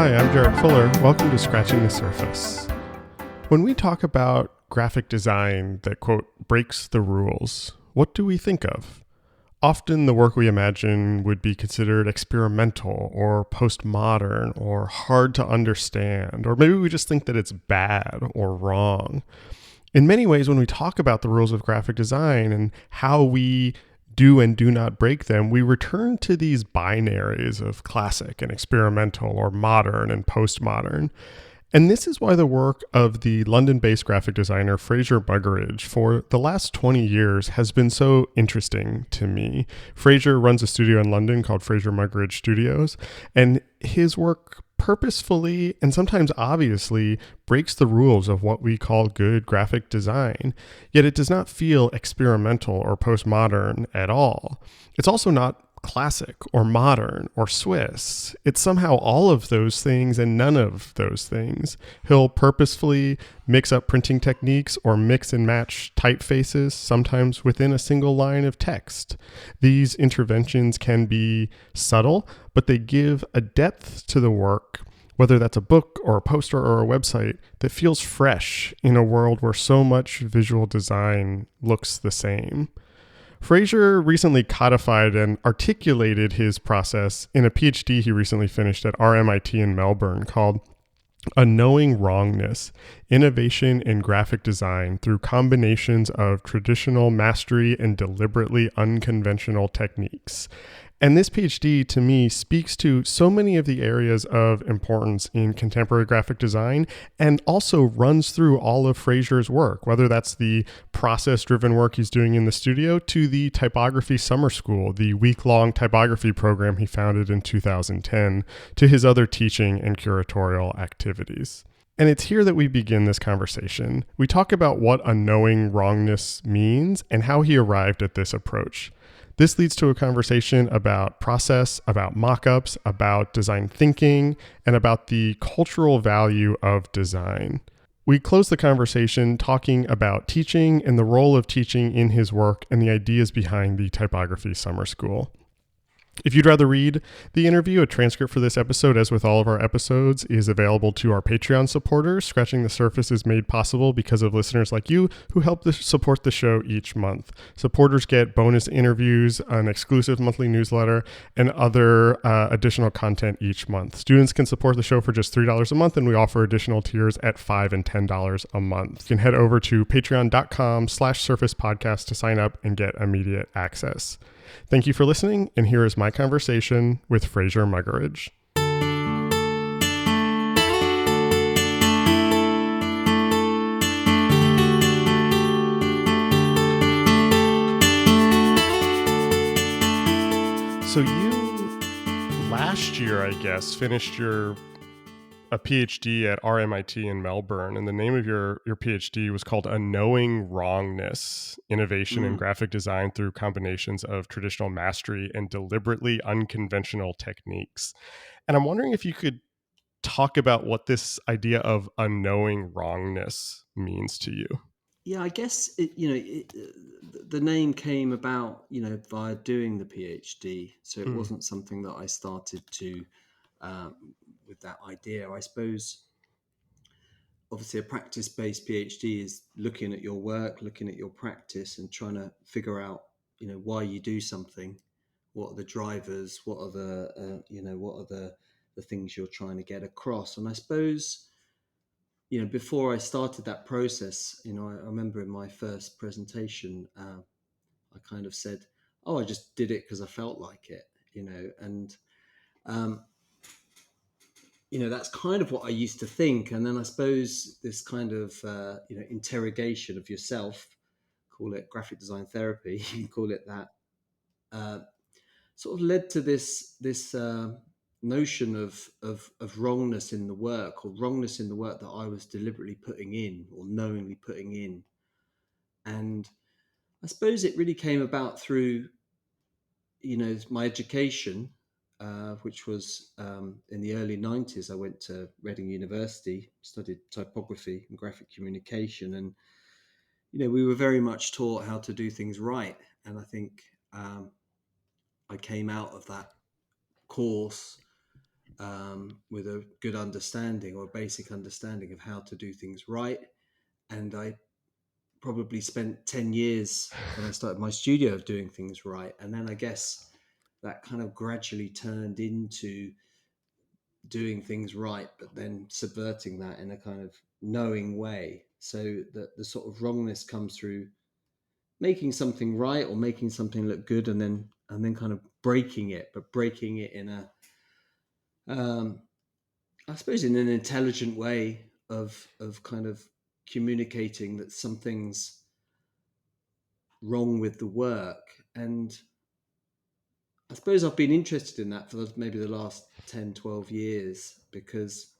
Hi, I'm Jarrett Fuller. Welcome to Scratching the Surface. When we talk about graphic design that, quote, breaks the rules, what do we think of? Often the work we imagine would be considered experimental or postmodern or hard to understand, or maybe we just think that it's bad or wrong. In many ways, when we talk about the rules of graphic design and how we do and do not break them, we return to these binaries of classic and experimental or modern and postmodern. And this is why the work of the London-based graphic designer Fraser Muggeridge for the last 20 years has been so interesting to me. Fraser runs a studio in London called Fraser Muggeridge Studios, and his work purposefully and sometimes obviously breaks the rules of what we call good graphic design, yet it does not feel experimental or postmodern at all. It's also not classic or modern or Swiss. It's somehow all of those things and none of those things. He'll purposefully mix up printing techniques or mix and match typefaces, sometimes within a single line of text. These interventions can be subtle, but they give a depth to the work, whether that's a book or a poster or a website, that feels fresh in a world where so much visual design looks the same. Fraser recently codified and articulated his process in a PhD he recently finished at RMIT in Melbourne called Knowing Wrongness, Innovation in Graphic Design Through Combinations of Traditional Mastery and Deliberately Unconventional Techniques. And this PhD, to me, speaks to so many of the areas of importance in contemporary graphic design and also runs through all of Fraser's work, whether that's the process-driven work he's doing in the studio to the Typography Summer School, the week-long typography program he founded in 2010, to his other teaching and curatorial activities. And it's here that we begin this conversation. We talk about what knowing wrongness means and how he arrived at this approach. This leads to a conversation about process, about mock-ups, about design thinking, and about the cultural value of design. We close the conversation talking about teaching and the role of teaching in his work and the ideas behind the Typography Summer School. If you'd rather read the interview, a transcript for this episode, as with all of our episodes, is available to our Patreon supporters. Scratching the Surface is made possible because of listeners like you who help support the show each month. Supporters get bonus interviews, an exclusive monthly newsletter, and other additional content each month. Students can support the show for just $3 a month, and we offer additional tiers at $5 and $10 a month. You can head over to patreon.com/surfacepodcast to sign up and get immediate access. Thank you for listening, and here is my conversation with Fraser Muggeridge. So you, last year, I guess, finished a PhD at RMIT in Melbourne, and the name of your PhD was called Knowing Wrongness, Innovation in Graphic Design Through Combinations of Traditional Mastery and Deliberately Unconventional Techniques. And I'm wondering if you could talk about what this idea of knowing wrongness means to you. Yeah, I guess the name came about, via doing the PhD. So it wasn't something that I started to with that idea. I suppose, obviously, a practice-based PhD is looking at your work, looking at your practice, and trying to figure out, why you do something. What are the drivers? What are the things you're trying to get across? And I suppose, before I started that process, I remember in my first presentation, I kind of said, "Oh, I just did it because I felt like it," and that's kind of what I used to think. And then I suppose this kind of interrogation of yourself, call it graphic design therapy, you can call it that, sort of led to this notion of wrongness in the work, or wrongness in the work that I was deliberately putting in or knowingly putting in. And I suppose it really came about through my education, which was in the early 90s. I went to Reading University, studied typography and graphic communication, and we were very much taught how to do things right. And I think I came out of that course with a good understanding or a basic understanding of how to do things right. And I probably spent 10 years when I started my studio of doing things right. And then I guess that kind of gradually turned into doing things right, but then subverting that in a kind of knowing way. So that the sort of wrongness comes through making something right or making something look good, and then kind of breaking it, but breaking it in a, I suppose, in an intelligent way of kind of communicating that something's wrong with the work. And I suppose I've been interested in that for maybe the last 10, 12 years, because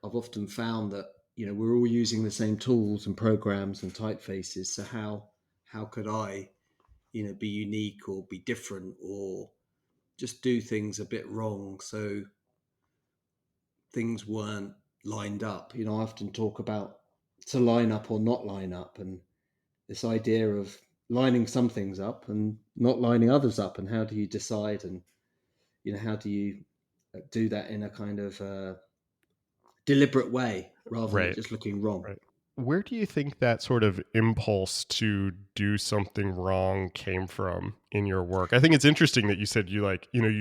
I've often found that, we're all using the same tools and programs and typefaces. So how could I, be unique or be different or just do things a bit wrong so things weren't lined up? I often talk about to line up or not line up, and this idea of lining some things up and not lining others up, and how do you decide, and how do you do that in a kind of deliberate way rather than it Right. just looking wrong. Right. Where do you think that sort of impulse to do something wrong came from in your work? I think it's interesting that you said you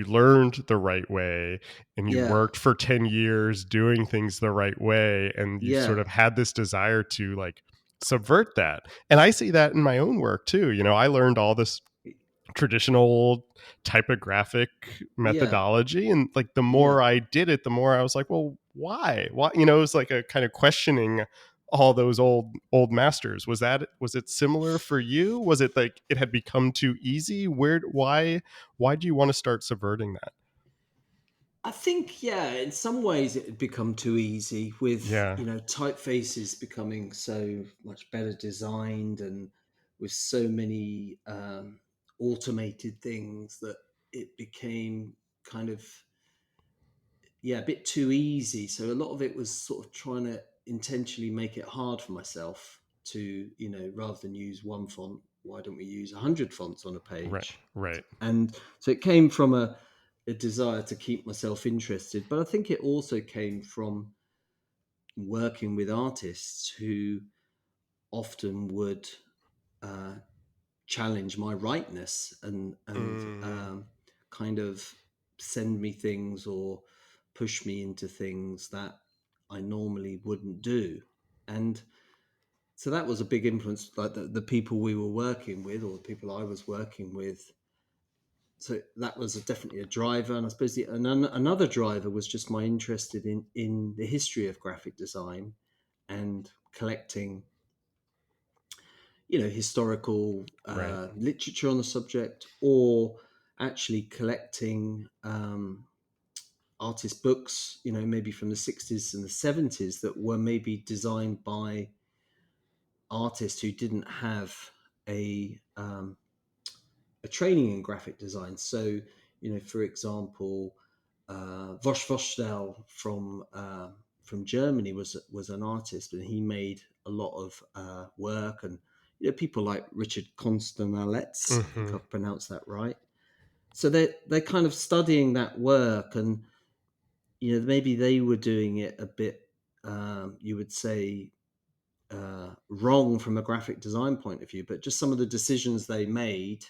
learned the right way and you Yeah, worked for 10 years doing things the right way, and you sort yeah, of had this desire to subvert that. And I see that in my own work too. I learned all this traditional typographic yeah, methodology, and the yeah. more I did it, the more I was like, well, why it was like a kind of questioning all those old masters. Was it similar for you? Was it like it had become too easy? Why do you want to start subverting that? I think, yeah, in some ways it had become too easy with, Yeah. typefaces becoming so much better designed, and with so many automated things, that it became kind of, yeah, a bit too easy. So a lot of it was sort of trying to intentionally make it hard for myself to, rather than use one font, why don't we use 100 fonts on a Right. page? Right. And so it came from a desire to keep myself interested, but I think it also came from working with artists who often would uh, challenge my rightness, and Mm, kind of send me things or push me into things that I normally wouldn't do. And so that was a big influence, like the people we were working with or the people I was working with. So that was definitely a driver. And I suppose another driver was just my interest in the history of graphic design and collecting, historical right. literature on the subject, or actually collecting artist books, maybe from the 60s and the 70s, that were maybe designed by artists who didn't have a a training in graphic design. So, for example, Vosch Vostell from Germany was an artist, and he made a lot of work. And people like Richard Constanalets, I think Hmm. I've pronounced that right. So they're kind of studying that work, and maybe they were doing it a bit, you would say, wrong from a graphic design point of view, but just some of the decisions they made,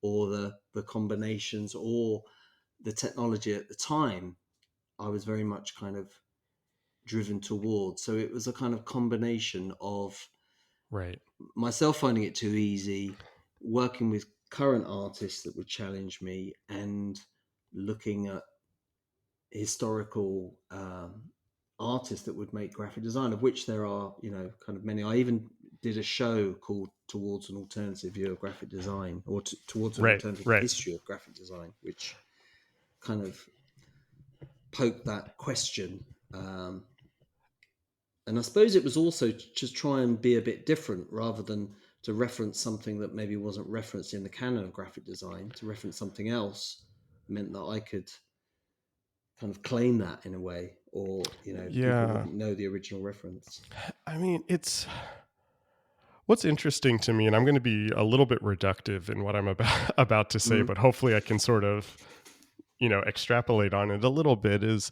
or the combinations, or the technology at the time, I was very much kind of driven towards. So it was a kind of combination of Right. myself finding it too easy, working with current artists that would challenge me, and looking at historical artists that would make graphic design, of which there are, kind of many. I even did a show called Towards an Alternative View of Graphic Design, or Towards an Right. Alternative Right. History of Graphic Design, which kind of poked that question. And I suppose it was also to try and be a bit different, rather than to reference something that maybe wasn't referenced in the canon of graphic design. To reference something else meant that I could kind of claim that in a way, or people Yeah. wouldn't know the original reference. I mean, it's what's interesting to me, and I'm going to be a little bit reductive in what I'm about to say, Mm. but hopefully I can sort of extrapolate on it a little bit is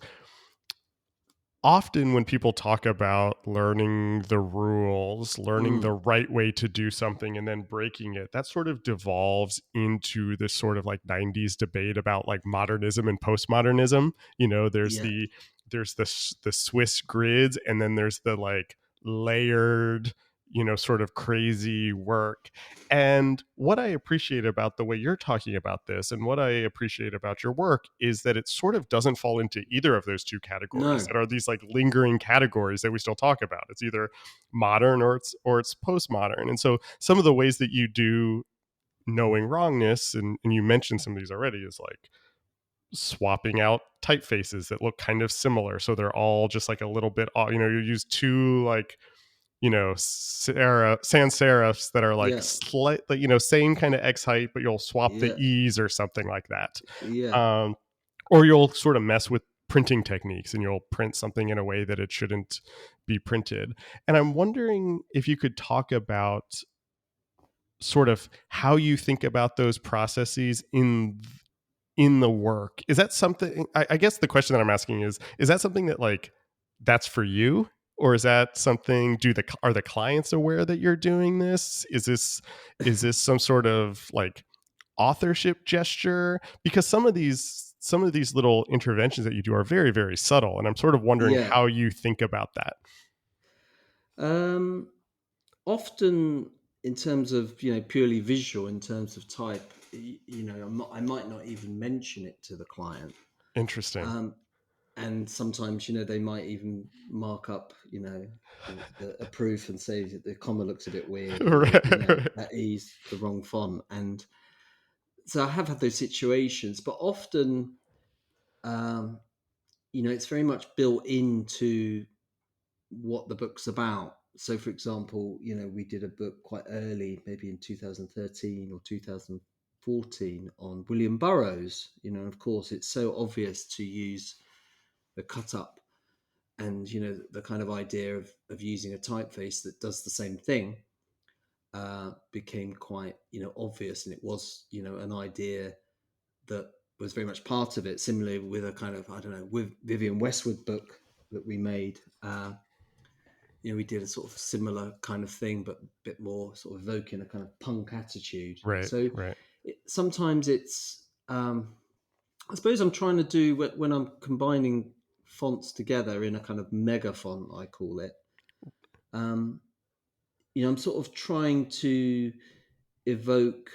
often when people talk about learning the rules, learning the Mm, right way to do something and then breaking it, that sort of devolves into this sort of like 90s debate about like modernism and postmodernism. There's yeah. the Swiss grids, and then there's the like layered, sort of crazy work. And what I appreciate about the way you're talking about this and what I appreciate about your work is that it sort of doesn't fall into either of those two categories No. that are these like lingering categories that we still talk about. It's either modern or it's postmodern. And so some of the ways that you do knowing wrongness, and you mentioned some of these already, is like swapping out typefaces that look kind of similar. So they're all just like a little bit, you use two like sans serifs that are like Yeah. slightly, same kind of X height, but you'll swap the Yeah. E's or something like that. Yeah. Um, or you'll sort of mess with printing techniques and you'll print something in a way that it shouldn't be printed. And I'm wondering if you could talk about sort of how you think about those processes in the work. Is that something, I guess the question that I'm asking is that something that like that's for you, or is that something, are the clients aware that you're doing this? Is this some sort of like authorship gesture? Because some of these little interventions that you do are very, very subtle, and I'm sort of wondering Yeah. how you think about that. Um, Often, in terms of purely visual, in terms of type, I might not even mention it to the client. Interesting. Um, and sometimes they might even mark up a proof and say that the comma looks a bit weird, or Right, right. that E's the wrong font. And so I have had those situations, but often um, it's very much built into what the book's about. So, for example, we did a book quite early, maybe in 2013 or 2014, on William Burroughs. Of course, it's so obvious to use the cut up, and the kind of idea of using a typeface that does the same thing became quite obvious, and it was an idea that was very much part of it. Similarly, with a kind of, I don't know, with Vivian Westwood book that we made. We did a sort of similar kind of thing, but a bit more sort of evoking a kind of punk attitude. Right, So right. sometimes it's, I suppose I'm trying to do when I'm combining fonts together in a kind of mega font, I call it. Um, I'm sort of trying to evoke,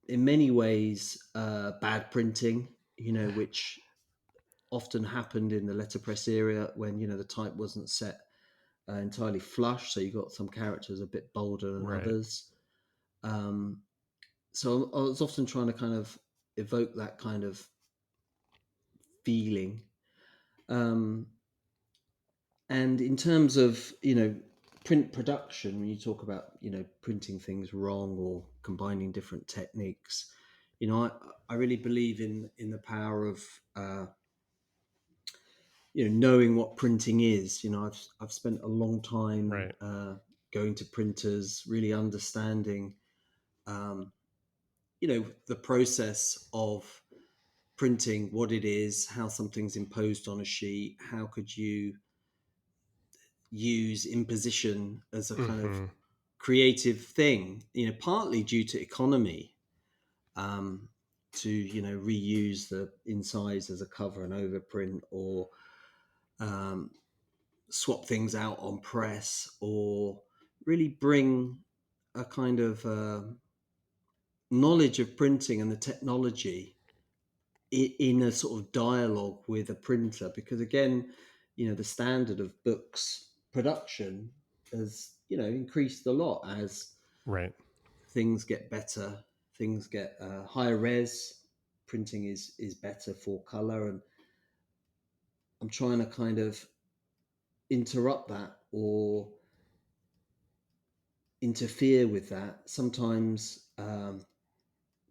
in many ways, bad printing, which often happened in the letterpress era when the type wasn't set entirely flush, so you got some characters a bit bolder than Right. others. Um, so I was often trying to kind of evoke that kind of feeling. Um, and in terms of print production, when you talk about printing things wrong or combining different techniques, I really believe in the power of knowing what printing is. I've spent a long time Right. going to printers, really understanding um, the process of printing, what it is, how something's imposed on a sheet, how could you use imposition as a kind of Hmm. creative thing, partly due to economy, to reuse the insides as a cover and overprint, or um, swap things out on press, or really bring a kind of knowledge of printing and the technology in a sort of dialogue with a printer, because again, the standard of books production has increased a lot as Right. things get better, things get higher res, printing is better for color, and I'm trying to kind of interrupt that or interfere with that sometimes,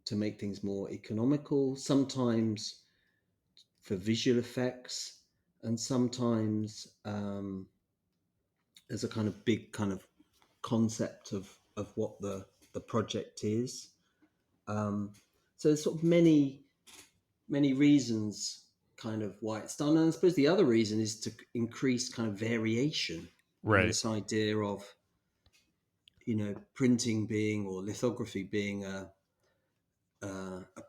to make things more economical, sometimes for visual effects, and sometimes as a kind of big kind of concept of what the project is. So there's sort of many reasons kind of why it's done. And I suppose the other reason is to increase kind of variation. Right. This idea of, printing being, or lithography being a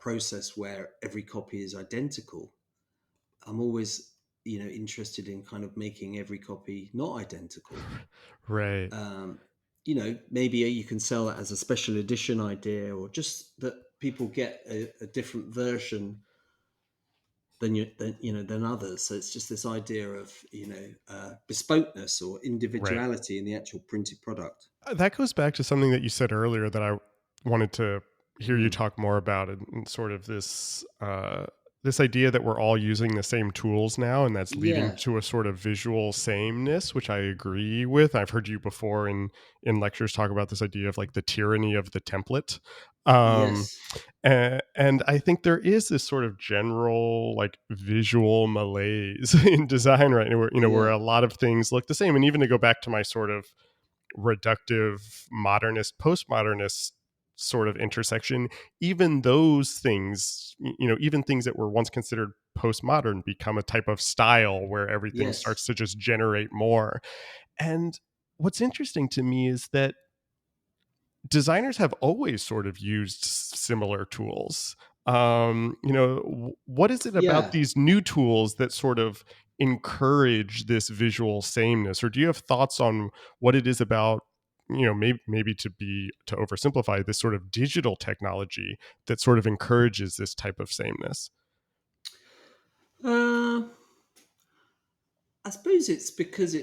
process where every copy is identical. I'm always, interested in kind of making every copy not identical. Right. Um, Maybe you can sell it as a special edition idea, or just that people get a different version than others. So it's just this idea of bespokeness or Right. individuality in the actual printed product. That goes back to something that you said earlier that I wanted to hear you Mm. talk more about, and sort of this idea that we're all using the same tools now, and that's leading Yeah. to a sort of visual sameness, which I agree with. I've heard you before in lectures talk about this idea of like the tyranny of the template. Um, Yes. and I think there is this sort of general like visual malaise in design right now, where Yeah. a lot of things look the same. And even to go back to my sort of reductive modernist postmodernist sort of intersection, even those things, even things that were once considered postmodern become a type of style where everything Yes. starts to just generate more. And what's interesting to me is that designers have always sort of used similar tools. What is it about Yeah. these new tools that sort of encourage this visual sameness, or do you have thoughts on what it is about, maybe to oversimplify, this sort of digital technology that sort of encourages this type of sameness? Uh, I suppose it's because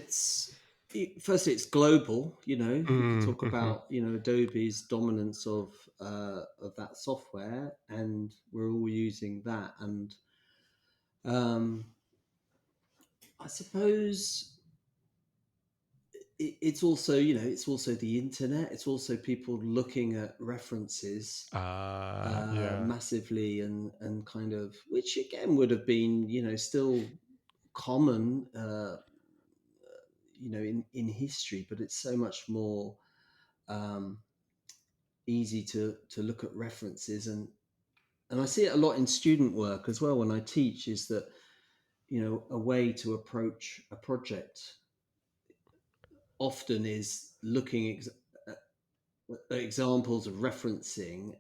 firstly it's global. We could talk Mm-hmm. about Adobe's dominance of that software, and we're all using that. And um, I suppose it's also it's also the internet. It's also people looking at references Yeah. massively, and kind of, which again would have been still common in history, but it's so much more um, easy to look at references. And I see it a lot in student work as well when I teach, is that a way to approach a project often is looking at examples of referencing,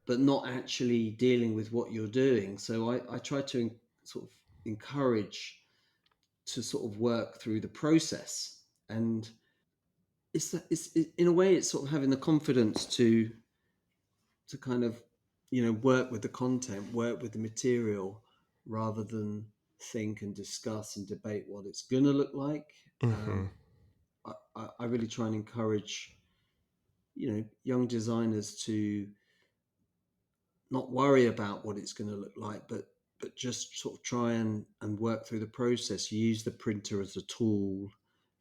but not actually dealing with what you're doing. So I try to sort of encourage to sort of work through the process. And in a way, it's sort of having the confidence to kind of work with the content, work with the material, rather than think and discuss and debate what it's gonna look like. Mm-hmm. I really try and encourage young designers to not worry about what it's going to look like, but just sort of try and work through the process. Use the printer as a tool.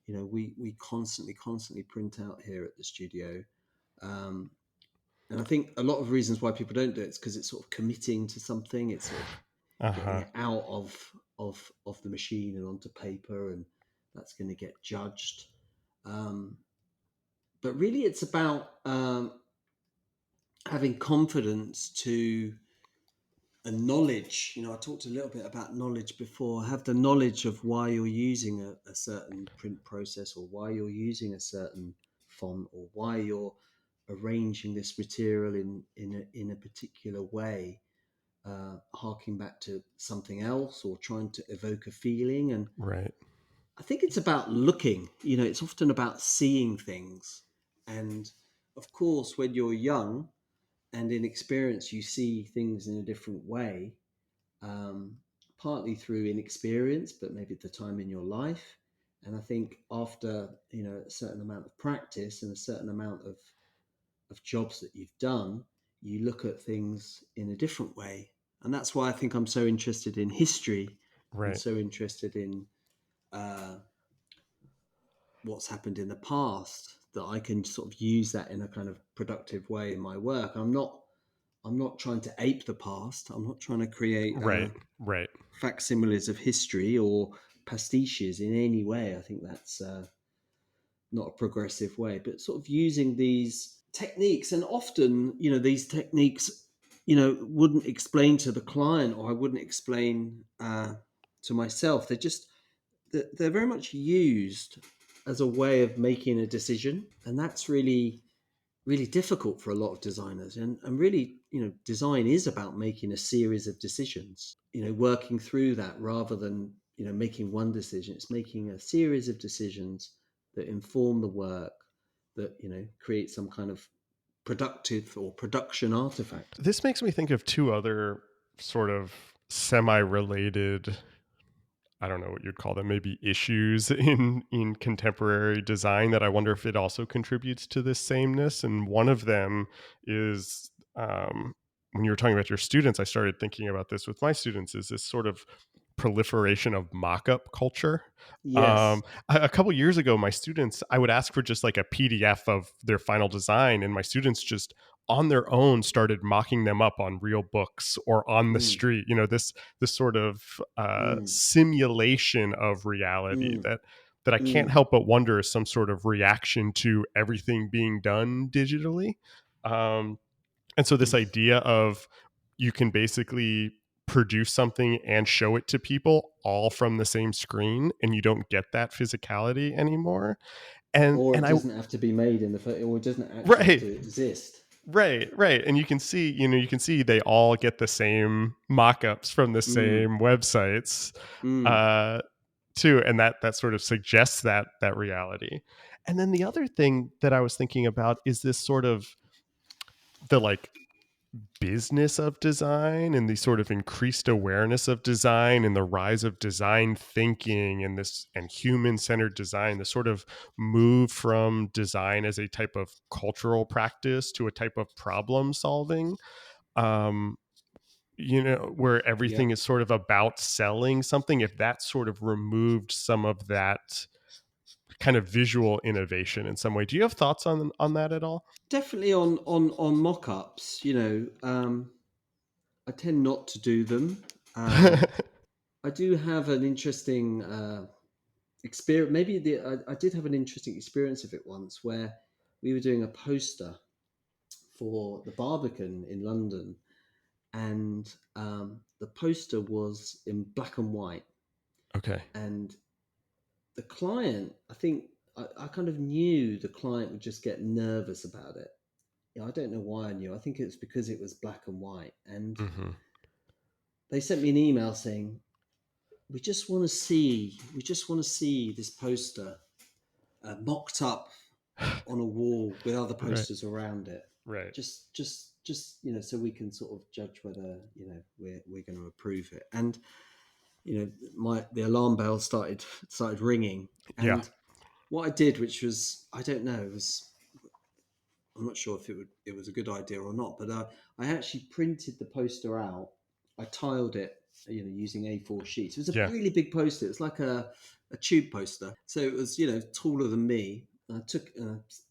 We constantly print out here at the studio. And I think a lot of reasons why people don't do it is because it's sort of committing to something. It's sort of getting Uh-huh. it out of the machine and onto paper, and that's going to get judged. Um, but really, it's about having confidence to and knowledge. I talked a little bit about knowledge before. Have the knowledge of why you're using a certain print process, or why you're using a certain font, or why you're arranging this material in a particular way, harking back to something else, or trying to evoke a feeling. And Right. I think it's about looking. It's often about seeing things. And of course, when you're young and inexperienced, you see things in a different way, um, partly through inexperience, but maybe at the time in your life. And I think after a certain amount of practice and a certain amount of jobs that you've done, you look at things in a different way. And that's why I think I'm so interested in history, and Right. so interested in uh, what's happened in the past, that I can sort of use that in a kind of productive way in my work. I'm not trying to ape the past. I'm not trying to create Right. Right. facsimiles of history or pastiches in any way. I think that's not a progressive way, but sort of using these techniques. And often, these techniques wouldn't explain to the client, or I wouldn't explain to myself. They're very much used as a way of making a decision, and that's really really difficult for a lot of designers. And really, design is about making a series of decisions, working through that rather than making one decision. It's making a series of decisions that inform the work, that create some kind of productive or production artifact. This makes me think of two other sort of semi-related, I don't know what you'd call them, maybe issues in contemporary design that I wonder if it also contributes to this sameness. And one of them is, when you were talking about your students, I started thinking about this with my students, is this sort of proliferation of mock-up culture. Yes. A couple years ago, my students, I would ask for just like a PDF of their final design, and my students just on their own started mocking them up on real books or on the Mm, street. This sort of mm, simulation of reality mm, that I can't mm. help but wonder is some sort of reaction to everything being done digitally. Um, and so this Yes. idea of you can basically produce something and show it to people all from the same screen, and you don't get that physicality anymore. And Or and it I doesn't have to be made or it doesn't actually have right, to exist. right. And you can see they all get the same mock-ups from the Mm, same websites, mm. uh too, and that sort of suggests that reality. And then the other thing that I was thinking about is this sort of the like business of design and the sort of increased awareness of design and the rise of design thinking and this and human-centered design, the sort of move from design as a type of cultural practice to a type of problem solving, um where Yeah. everything is sort of about selling something. If that sort of removed some of that kind of visual innovation in some way, do you have thoughts on that at all? Definitely on mock-ups, I tend not to do them. I do have an interesting experience. Maybe I did have an interesting experience of it once, where we were doing a poster for the Barbican in London, and the poster was in black and white. Okay. And the client, I think, I kind of knew the client would just get nervous about it. I don't know why I knew. I think it was because it was black and white. And Hmm. they sent me an email saying, we just want to see this poster mocked up on a wall with other Right, posters around it. right. Just so we can sort of judge whether we're going to approve it. And the alarm bell started ringing. Yeah. And what I did, which was, I don't know, was, I'm not sure if it was a good idea or not, but I actually printed the poster out. I tiled it, using A4 sheets. It was a Yeah. really big poster. It's like a tube poster, so it was taller than me. I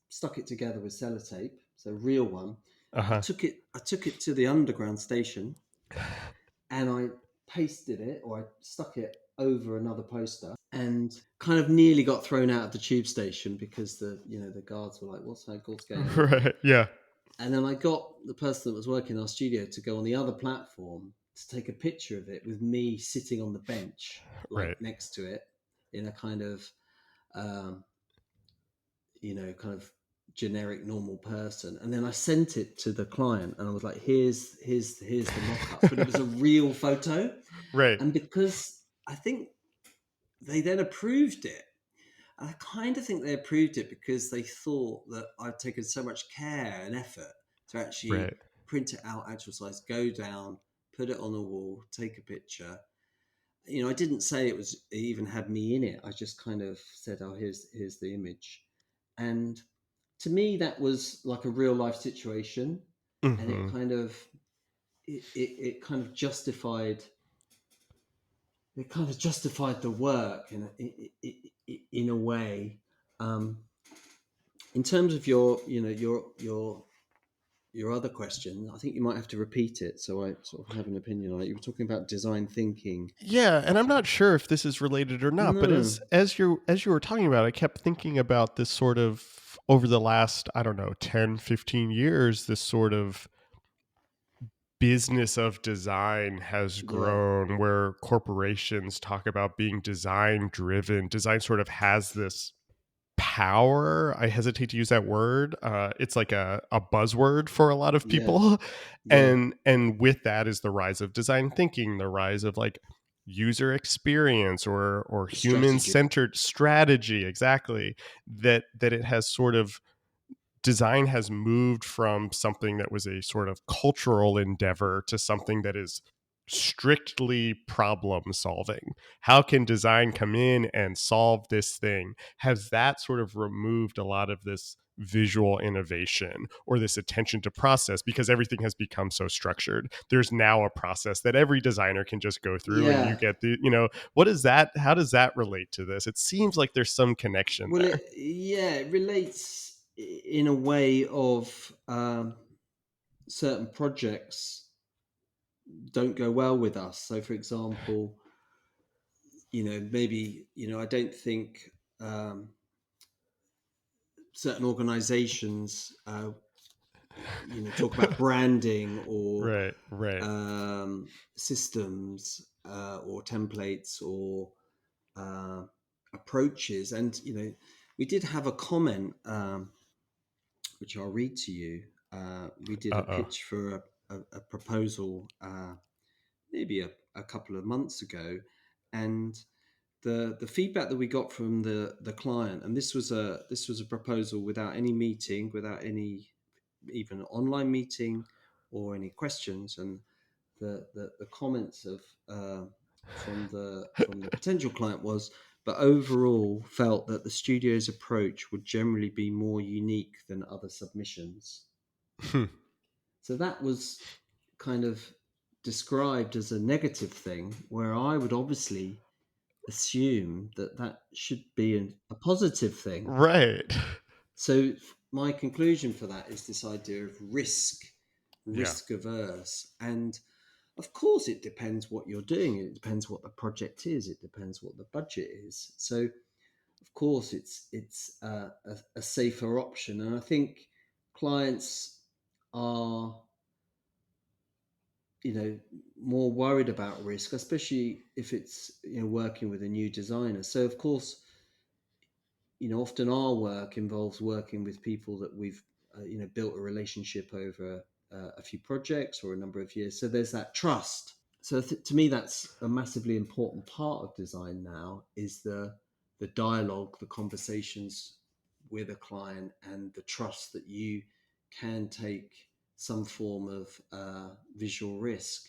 stuck it together with sellotape, so a real one. I Uh-huh. took it to the underground station, and I pasted it, or I stuck it over another poster, and kind of nearly got thrown out of the tube station because the guards were like, "What's going on here?" Right. Yeah. And then I got the person that was working in our studio to go on the other platform to take a picture of it with me sitting on the bench, like Right. next to it, in a um, kind of generic normal person. And then I sent it to the client, and I was like, here's the mock-up, but it was a real photo. Right. And because I think they then approved it, I kind of think they approved it because they thought that I'd taken so much care and effort to Right. actually print it out actual size, go down, put it on the wall, take a picture. I didn't say it even had me in it. I just kind of said, "Oh, here's the image," and to me that was like a real life situation, and Hmm. it kind of justified the work in a way. Um, in terms of your other question, I think you might have to repeat it so I sort of have an opinion on it. You were talking about design thinking. Yeah, and I'm not sure if this is related or not, but No. as you were talking about, I kept thinking about this sort of over the last, I don't know, 10, 15 years, this sort of business of design has Yeah, grown, where corporations talk about being design driven. Design sort of has this power. I hesitate to use that word. It's like a buzzword for a lot of yeah, people. yeah. And with that is the rise of design thinking, the rise of like user experience or human Strategy. centered strategy. Exactly. That it has sort of design has moved from something that was a sort of cultural endeavor to something that is strictly problem solving. How can design come in and solve this thing? Has that sort of removed a lot of this visual innovation or this attention to process because everything has become so structured? There's now a process that every designer can just go through and you Yeah. get the, what is that? How does that relate to this? It seems like there's some connection Well, there. it relates in a way of certain projects don't go well with us. So, for example, maybe I don't think certain organizations, talk about branding or Right, right. systems or templates or uh, approaches. And we did have a comment, which I'll read to you. We did a Uh-oh. pitch for a proposal maybe a couple of months ago, and the feedback that we got from the client, and this was a proposal without any meeting, without any even online meeting or any questions, and the comments of from the potential client was, but overall felt that the studio's approach would generally be more unique than other submissions. Hmm. So that was kind of described as a negative thing, where I would obviously assume that that should be a positive thing. Right. So my conclusion for that is this idea of Yeah. risk averse. And of course, it depends what you're doing. It depends what the project is. It depends what the budget is. So of course, it's a safer option. And I think clients are more worried about risk, especially if it's working with a new designer. So of course, often our work involves working with people that we've built a relationship over a few projects or a number of years. So there's that trust. So to me, that's a massively important part of design now, is the dialogue, the conversations with a client, and the trust that you can take some form of visual risk,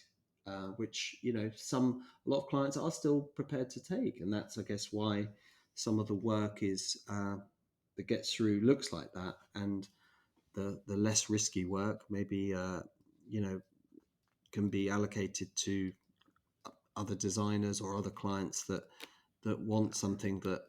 which a lot of clients are still prepared to take, and that's, I guess, why some of the work is that gets through looks like that, and the less risky work maybe you know can be allocated to other designers or other clients that want something that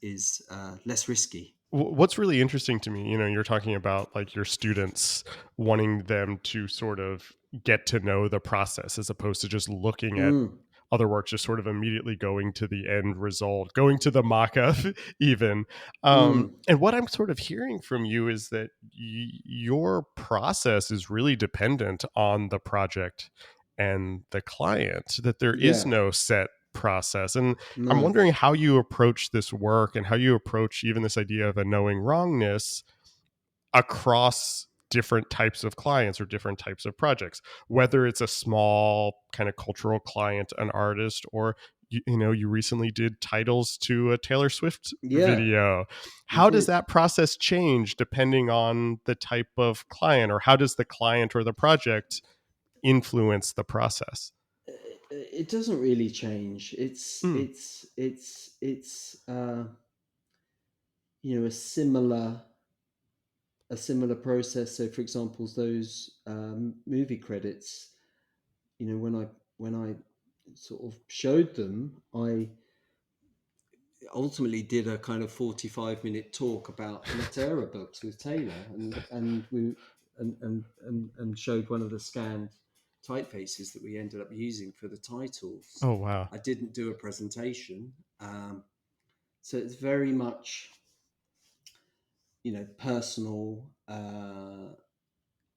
is less risky. What's really interesting to me, you're talking about like your students wanting them to sort of get to know the process as opposed to just looking at Mm, other work, just sort of immediately going to the end result, going to the mock-up even. mm, And what I'm sort of hearing from you is that your process is really dependent on the project and the client, that there is yeah, no set process. And I'm no, wondering how you approach this work and how you approach even this idea of a knowing wrongness across different types of clients or different types of projects, whether it's a small kind of cultural client, an artist, or you recently did titles to a Taylor Swift yeah, video. we How does did. that process change depending on the type of client, or how does the client or the project influence the process? It doesn't really change. It's Hmm. it's it's it's a similar process. So, for example, those movie credits, when I sort of showed them, I ultimately did a kind of 45-minute talk about Matera books with Taylor, and showed one of the scanned typefaces that we ended up using for the titles. Oh, wow. I didn't do a presentation, so it's very much personal,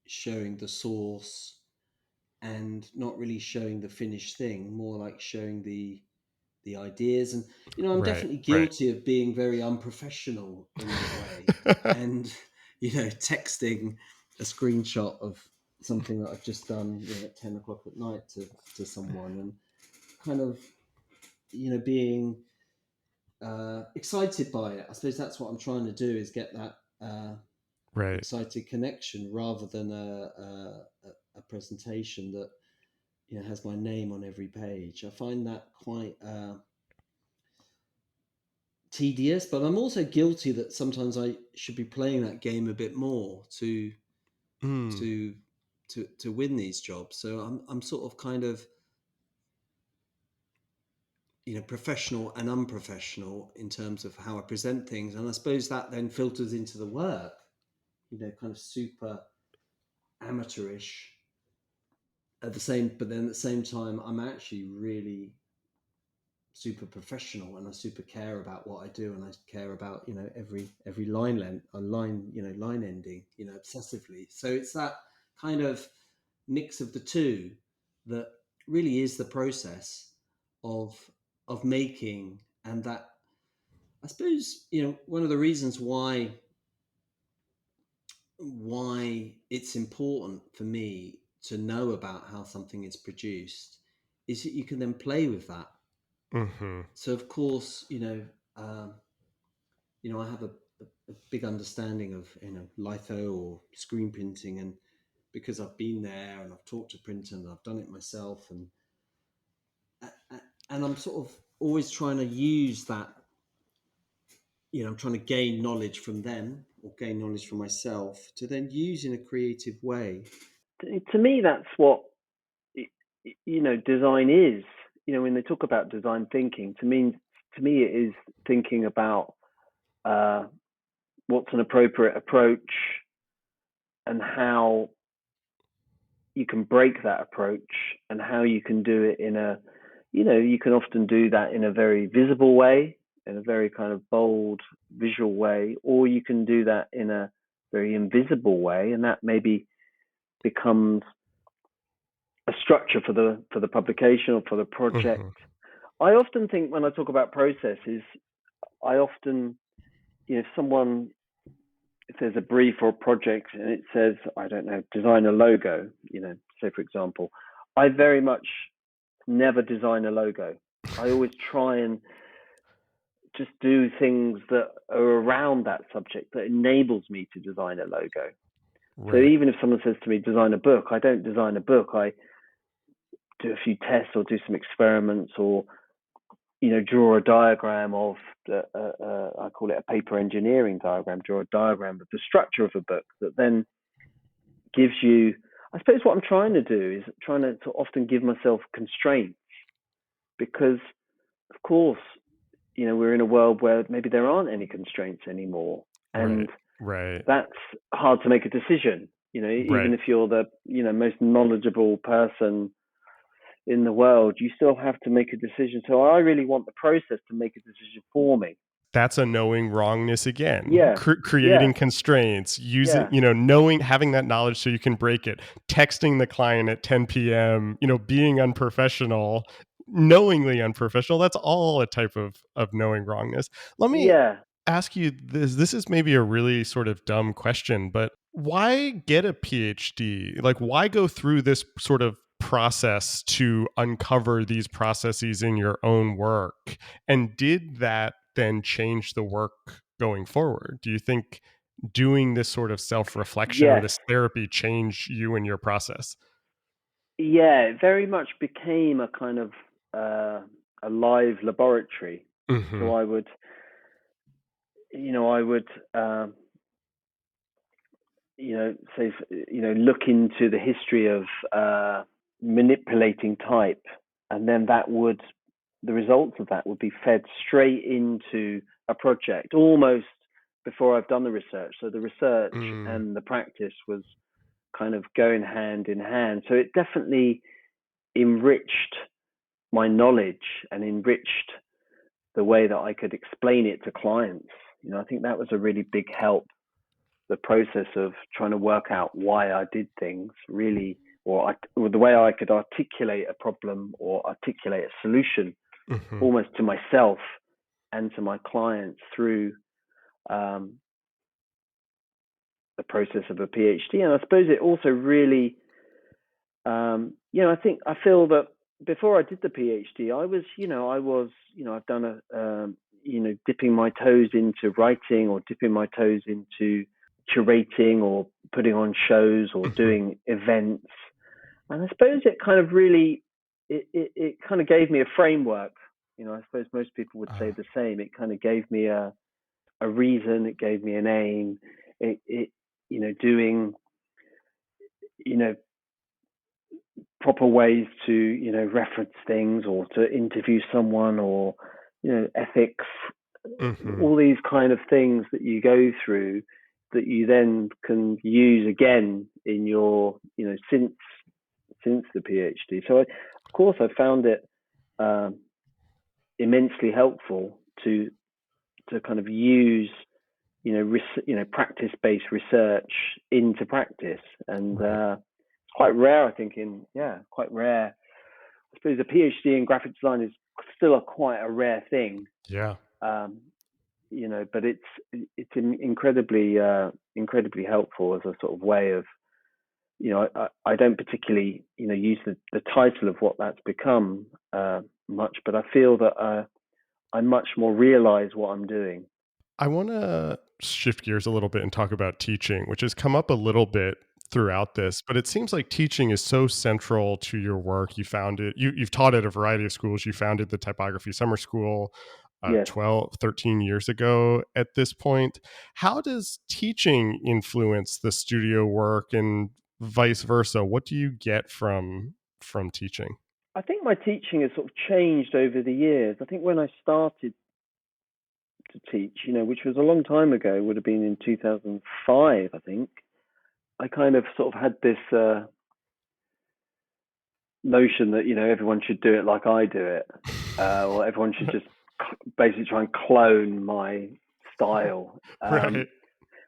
showing the source, and not really showing the finished thing, more like showing the ideas. And I'm Right. definitely Right. guilty of being very unprofessional in that way, and texting a screenshot of something that I've just done at 10 o'clock at night to someone, and kind of being excited by it. I suppose that's what I'm trying to do, is get that Right. excited connection, rather than a presentation that has my name on every page. I find that quite tedious, but I'm also guilty that sometimes I should be playing that game a bit more to Mm. to to win these jobs. So I'm sort of kind of professional and unprofessional in terms of how I present things, and I suppose that then filters into the work. Kind of super amateurish but then at the same time, I'm actually really super professional, and I super care about what I do, and I care about every line length, a line line ending, obsessively. So it's that kind of mix of the two that really is the process of making. And that, I suppose, one of the reasons why it's important for me to know about how something is produced is that you can then play with that. Mm-hmm. So of course, I have a big understanding of litho or screen printing, and because I've been there and I've talked to printers and I've done it myself, and I'm sort of always trying to use that. I'm trying to gain knowledge from them, or gain knowledge from myself, to then use in a creative way. To me, that's what design is. When they talk about design thinking, to me it is thinking about what's an appropriate approach, and how you can break that approach, and how you can do it you can often do that in a very visible way, in a very kind of bold visual way, or you can do that in a very invisible way, and that maybe becomes a structure for the publication or for the project. Mm-hmm. I often think, when I talk about processes, I often, if there's a brief or a project and it says, I don't know, design a logo, say for example, I very much never design a logo. I always try and just do things that are around that subject that enables me to design a logo. So Right. even if someone says to me, design a book, I don't design a book. I do a few tests or do some experiments, or draw a diagram of I call it a paper engineering diagram. Draw a diagram of the structure of a book that then gives you. I suppose what I'm trying to do is trying to often give myself constraints, because of course we're in a world where maybe there aren't any constraints anymore, Right. and Right. that's hard to make a decision. Even Right. if you're the most knowledgeable person in the world, you still have to make a decision. So I really want the process to make a decision for me. That's a knowing wrongness again. Yeah, Creating yeah, constraints, using, yeah, knowing, having that knowledge so you can break it, texting the client at 10 p.m., being unprofessional, knowingly unprofessional. That's all a type of knowing wrongness. Let me yeah, ask you this. This is maybe a really sort of dumb question, but why get a PhD? Like, why go through this sort of process to uncover these processes in your own work? And did that then change the work going forward? Do you think doing this sort of self-reflection or yes, this therapy changed you and your process? yeah. It very much became a kind of a live laboratory. Mm-hmm. So I would, say, look into the history of manipulating type, and then the results of that would be fed straight into a project, almost before I've done the research. So the research Mm, and the practice was kind of going hand in hand. So it definitely enriched my knowledge and enriched the way that I could explain it to clients. I think that was a really big help. The process of trying to work out why I did things really or the way I could articulate a problem or articulate a solution almost to myself and to my clients through the process of a PhD. And I suppose it also really, I feel that before I did the PhD, I've done dipping my toes into writing or dipping my toes into curating or putting on shows or doing events. And I suppose it kind of really, it kind of gave me a framework. I suppose most people would say the same. It kind of gave me a reason. It gave me an aim. Doing, proper ways to, reference things or to interview someone or, ethics, all these kind of things that you go through that you then can use again in your, since the PhD. So of course I found it immensely helpful to kind of use, practice-based research into practice. And it's quite rare, I think, quite rare. I suppose a PhD in graphic design is still quite a rare thing. Yeah. But it's incredibly helpful as a sort of way of, I don't particularly, use the title of what that's become much, but I feel that I much more realize what I'm doing. I want to shift gears a little bit and talk about teaching, which has come up a little bit throughout this, but it seems like teaching is so central to your work. You founded, you've taught at a variety of schools. You founded the Typography Summer School 13 years ago at this point. How does teaching influence the studio work and vice versa? What do you get from teaching? I think my teaching has sort of changed over the years. I think when I started to teach, which was a long time ago, would have been in 2005, I think, I kind of sort of had this notion that, everyone should do it like I do it, or everyone should just basically try and clone my style, right.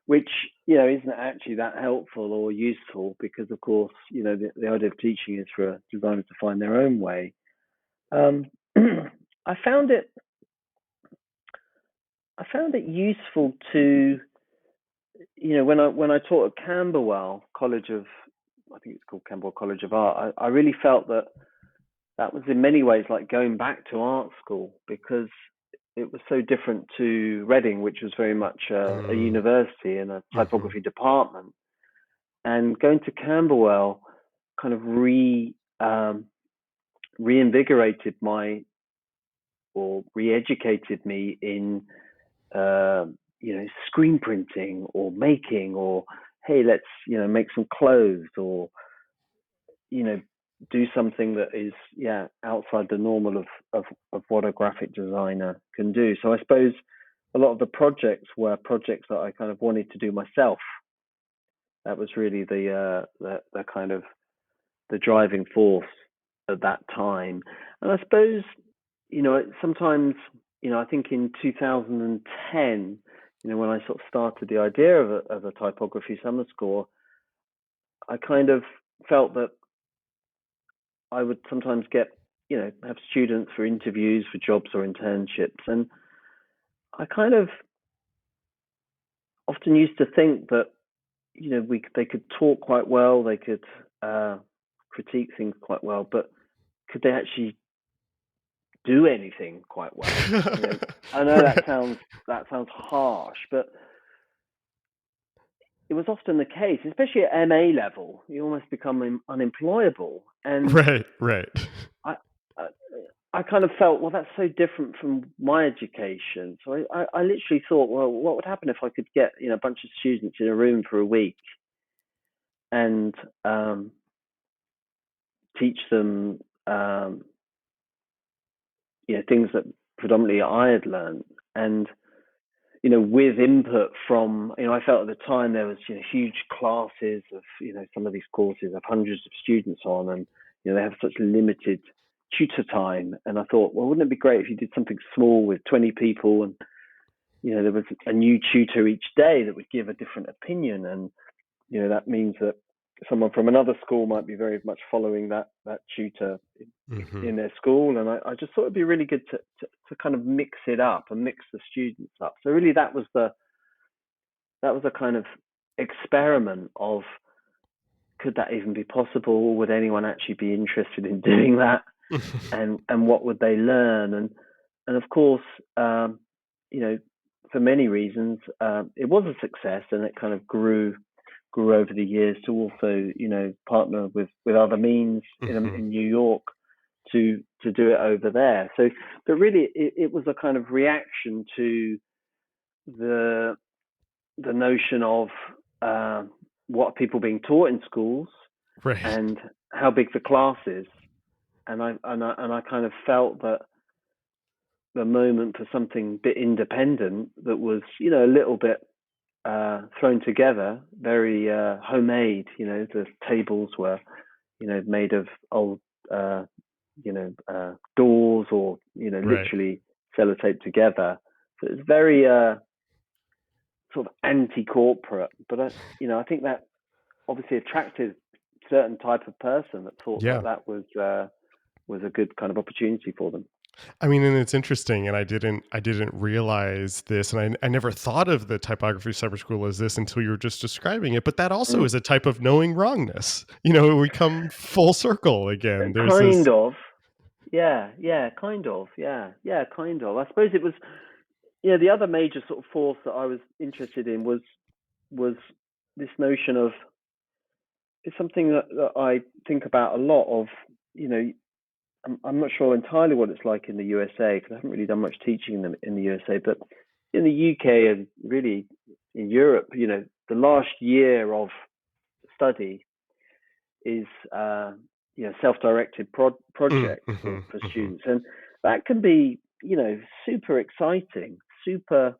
Which, isn't actually that helpful or useful because, of course, the idea of teaching is for designers to find their own way. I found it useful to, when I taught at Camberwell College of, I think it's called Camberwell College of Art, I really felt that was in many ways like going back to art school because it was so different to Reading, which was very much a university and a typography department. And going to Camberwell kind of reinvigorated or re-educated me in screen printing or making, or hey, let's make some clothes, or do something that is outside the normal of what a graphic designer can do. So I suppose a lot of the projects were projects that I kind of wanted to do myself. That was really the kind of the driving force at that time. And I suppose sometimes I think in 2010, when I sort of started the idea of a typography summer school, I kind of felt that I would sometimes get, have students for interviews for jobs or internships. And I kind of often used to think that, they could talk quite well, they could critique things quite well, but could they actually do anything quite well? I know that sounds harsh, but it was often the case, especially at MA level. You almost become unemployable. And right. I kind of felt, well, that's so different from my education. So I literally thought, well, what would happen if I could get a bunch of students in a room for a week and teach them things that predominantly I had learned, and with input from, I felt at the time there was huge classes of, some of these courses have hundreds of students on, and they have such limited tutor time. And I thought, well, wouldn't it be great if you did something small with 20 people, and there was a new tutor each day that would give a different opinion, and that means that someone from another school might be very much following that tutor in their school, and I just thought it'd be really good to kind of mix it up and mix the students up. So really, that was a kind of experiment of, could that even be possible? Would anyone actually be interested in doing that? and what would they learn? And of course, for many reasons, it was a success, and it kind of grew over the years to also, partner with other means in New York to do it over there. So, but really, it was a kind of reaction to the notion of what are people being taught in schools, right, and how big the class is. And I kind of felt that the moment for something a bit independent that was, a little bit thrown together, very homemade. The tables were, made of old, doors, or literally sellotaped together. So it's very sort of anti-corporate. But I think that obviously attracted a certain type of person that thought that was a good kind of opportunity for them. I mean, and it's interesting, and I didn't realize this, and I never thought of the Typography Summer School as this until you were just describing it. But that also is a type of knowing wrongness. We come full circle again. There's kind of, yeah, kind of. I suppose it was, the other major sort of force that I was interested in was this notion of, it's something that I think about a lot of, I'm not sure entirely what it's like in the USA, because I haven't really done much teaching in the USA, but in the UK and really in Europe, the last year of study is, self-directed projects for students. And that can be, super exciting, super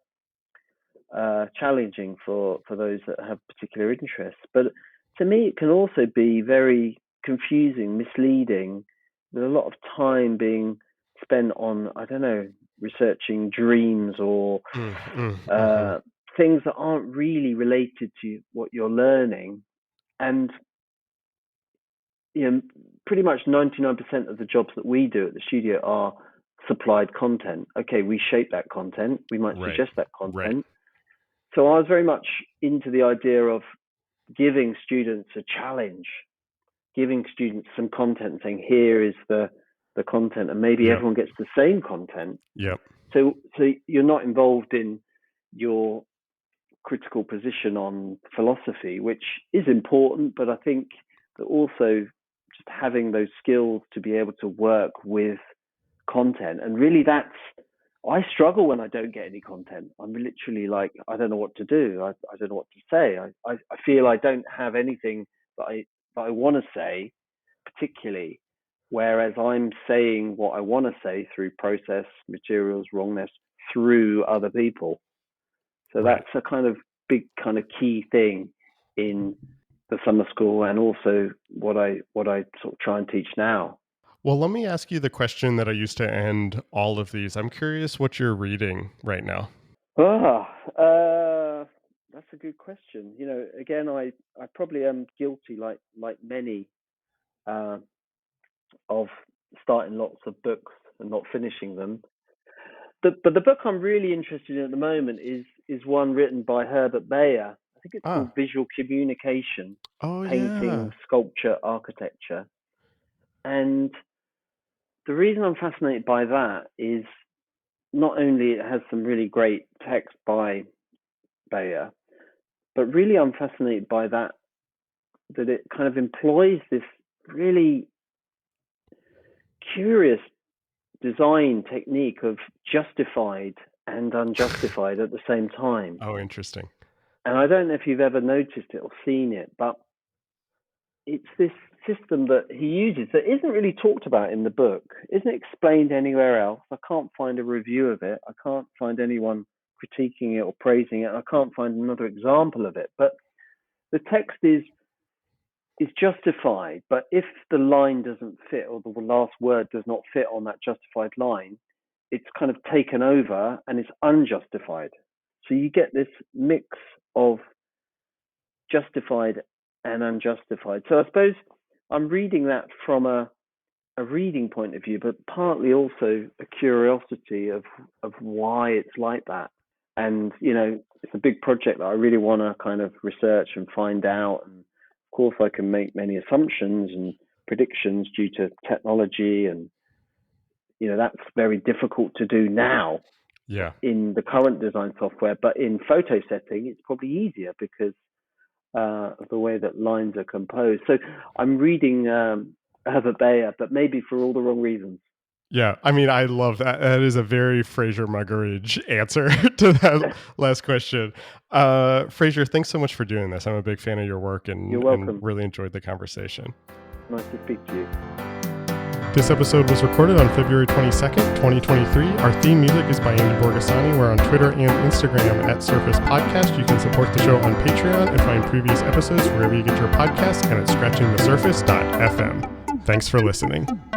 challenging for those that have particular interests. But to me, it can also be very confusing, misleading, with a lot of time being spent on, I don't know, researching dreams or things that aren't really related to what you're learning. And pretty much 99% of the jobs that we do at the studio are supplied content. Okay, we shape that content, we might suggest that content. So I was very much into the idea of giving students a challenge, giving students some content, and saying, here is the content, and maybe everyone gets the same content. So you're not involved in your critical position on philosophy, which is important, but I think that also just having those skills to be able to work with content. And really, I struggle when I don't get any content. I'm literally like, I don't know what to do. I don't know what to say. I feel I don't have anything that I want to say particularly, whereas I'm saying what I want to say through process, materials, wrongness, through other people. So that's a kind of big kind of key thing in the summer school, and also what I sort of try and teach now. Well, let me ask you the question that I used to end all of these. I'm curious what you're reading right now. That's a good question. Again, I probably am guilty, like many, of starting lots of books and not finishing them. But the book I'm really interested in at the moment is one written by Herbert Bayer. I think it's called Visual Communication, Painting, Sculpture, Architecture. And the reason I'm fascinated by that is not only it has some really great text by Bayer, but really I'm fascinated by that it kind of employs this really curious design technique of justified and unjustified at the same time. Oh, interesting. And I don't know if you've ever noticed it or seen it, but it's this system that he uses that isn't really talked about in the book, isn't explained anywhere else. I can't find a review of it. I can't find anyone critiquing it or praising it. I can't find another example of it. But the text is justified, but if the line doesn't fit, or the last word does not fit on that justified line, it's kind of taken over and it's unjustified. So you get this mix of justified and unjustified. So I suppose I'm reading that from a reading point of view, but partly also a curiosity of why it's like that. And, it's a big project that I really want to kind of research and find out. And of course, I can make many assumptions and predictions due to technology. And, that's very difficult to do now in the current design software. But in photo setting, it's probably easier because of the way that lines are composed. So I'm reading Herbert Bayer, but maybe for all the wrong reasons. Yeah, I mean, I love that. That is a very Fraser Muggeridge answer to that last question. Fraser, thanks so much for doing this. I'm a big fan of your work and really enjoyed the conversation. Nice to speak to you. This episode was recorded on February 22nd, 2023. Our theme music is by Andy Borgasani. We're on Twitter and Instagram at Surface Podcast. You can support the show on Patreon and find previous episodes wherever you get your podcasts and at scratchingthesurface.fm. Thanks for listening.